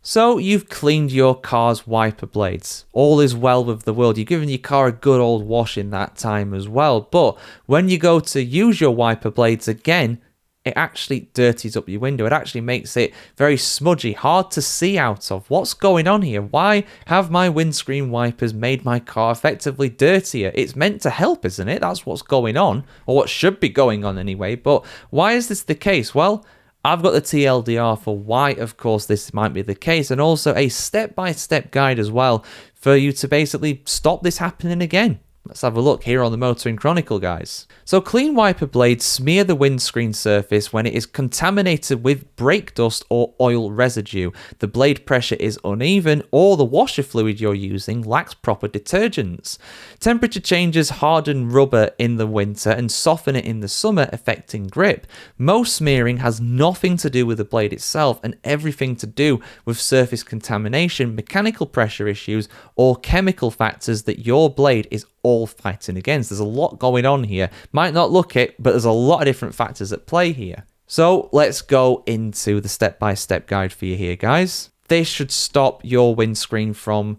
So you've cleaned your car's wiper blades. All is well with the world. You've given your car a good old wash in that time as well. But when you go to use your wiper blades again, it actually dirties up your window. It actually makes it very smudgy, hard to see out of. What's going on here? Why have my windscreen wipers made my car effectively dirtier? It's meant to help, isn't it? That's what's going on, or what should be going on anyway. But why is this the case? Well, I've got the TLDR for why, of course, this might be the case, and also a step-by-step guide as well for you to basically stop this happening again. Let's have a look here on the Motoring Chronicle, guys. So clean wiper blades smear the windscreen surface when it is contaminated with brake dust or oil residue, the blade pressure is uneven, or the washer fluid you're using lacks proper detergents. Temperature changes harden rubber in the winter and soften it in the summer, affecting grip. Most smearing has nothing to do with the blade itself and everything to do with surface contamination, mechanical pressure issues, or chemical factors that your blade is all fighting against. There's a lot going on here. Might not look it, but there's a lot of different factors at play here. So let's go into the step-by-step guide for you here, guys. This should stop your windscreen from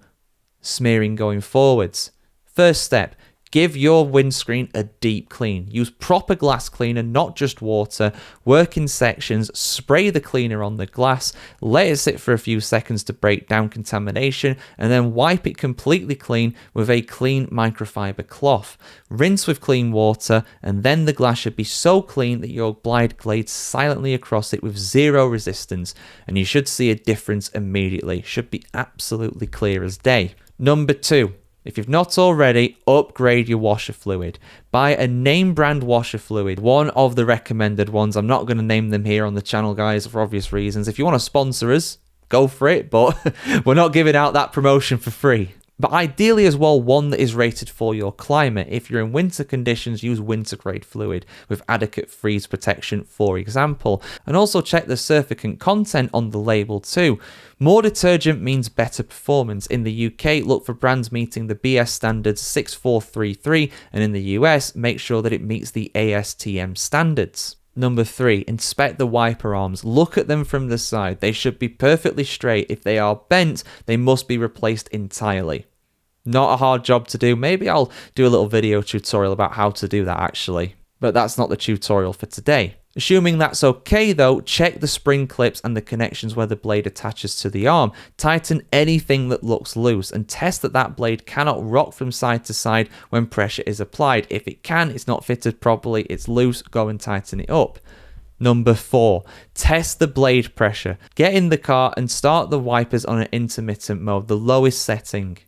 smearing going forwards. First step, give your windscreen a deep clean. Use proper glass cleaner, not just water. Work in sections, spray the cleaner on the glass, let it sit for a few seconds to break down contamination, and then wipe it completely clean with a clean microfiber cloth. Rinse with clean water, and then the glass should be so clean that your blade glides silently across it with zero resistance, and you should see a difference immediately. Should be absolutely clear as day. Number 2. If you've not already, upgrade your washer fluid. Buy a name brand washer fluid, one of the recommended ones. I'm not going to name them here on the channel, guys, for obvious reasons. If you want to sponsor us, go for it, but we're not giving out that promotion for free. But ideally as well, one that is rated for your climate. If you're in winter conditions, use winter grade fluid with adequate freeze protection, for example. And also check the surfactant content on the label too. More detergent means better performance. In the UK, look for brands meeting the BS standards 6433, and in the US, make sure that it meets the ASTM standards. Number 3, inspect the wiper arms. Look at them from the side. They should be perfectly straight. If they are bent, they must be replaced entirely. Not a hard job to do. Maybe I'll do a little video tutorial about how to do that actually. But that's not the tutorial for today. Assuming that's okay though, check the spring clips and the connections where the blade attaches to the arm. Tighten anything that looks loose and test that that blade cannot rock from side to side when pressure is applied. If it can, it's not fitted properly, it's loose, go and tighten it up. Number 4, test the blade pressure. Get in the car and start the wipers on an intermittent mode, the lowest setting.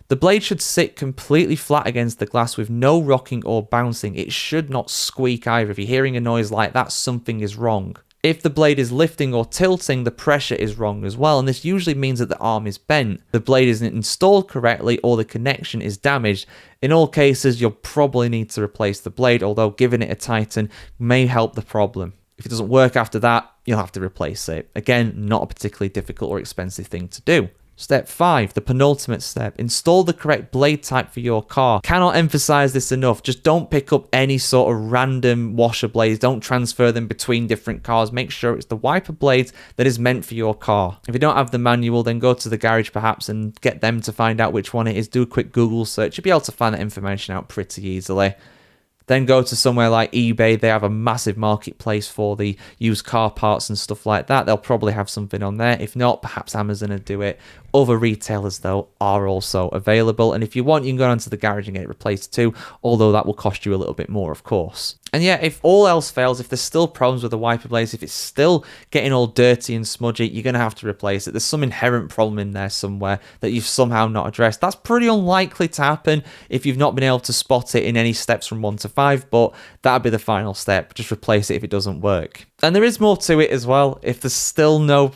The blade should sit completely flat against the glass with no rocking or bouncing. It should not squeak either. If you're hearing a noise like that, something is wrong. If the blade is lifting or tilting, the pressure is wrong as well, and this usually means that the arm is bent, the blade isn't installed correctly, or the connection is damaged. In all cases, you'll probably need to replace the blade, although giving it a tighten may help the problem. If it doesn't work after that, you'll have to replace it. Again, not a particularly difficult or expensive thing to do. Step 5, the penultimate step, install the correct blade type for your car. Cannot emphasize this enough. Just don't pick up any sort of random washer blades. Don't transfer them between different cars. Make sure it's the wiper blades that is meant for your car. If you don't have the manual, then go to the garage perhaps and get them to find out which one it is. Do a quick Google search. You'll be able to find that information out pretty easily. Then go to somewhere like eBay. They have a massive marketplace for the used car parts and stuff like that. They'll probably have something on there. If not, perhaps Amazon will do it. Other retailers, though, are also available. And if you want, you can go down to the garage and get it replaced too, although that will cost you a little bit more, of course. And yeah, if all else fails, if there's still problems with the wiper blades, if it's still getting all dirty and smudgy, you're going to have to replace it. There's some inherent problem in there somewhere that you've somehow not addressed. That's pretty unlikely to happen if you've not been able to spot it in any steps from 1 to 5, but that'd be the final step. Just replace it if it doesn't work. And there is more to it as well. If there's still no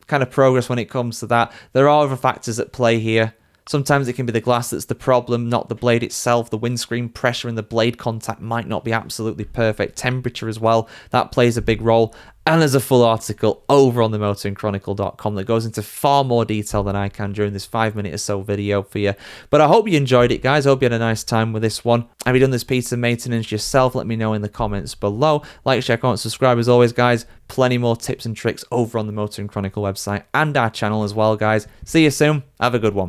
kind of progress when it comes to that, there are other factors at play here. Sometimes it can be the glass that's the problem, not the blade itself. The windscreen pressure and the blade contact might not be absolutely perfect. Temperature as well, that plays a big role. And there's a full article over on the motoringchronicle.com that goes into far more detail than I can during this 5-minute or so video for you. But I hope you enjoyed it, guys. I hope you had a nice time with this one. Have you done this piece of maintenance yourself? Let me know in the comments below. Like, share, comment, subscribe as always, guys. Plenty more tips and tricks over on the Motoring Chronicle website and our channel as well, guys. See you soon. Have a good one.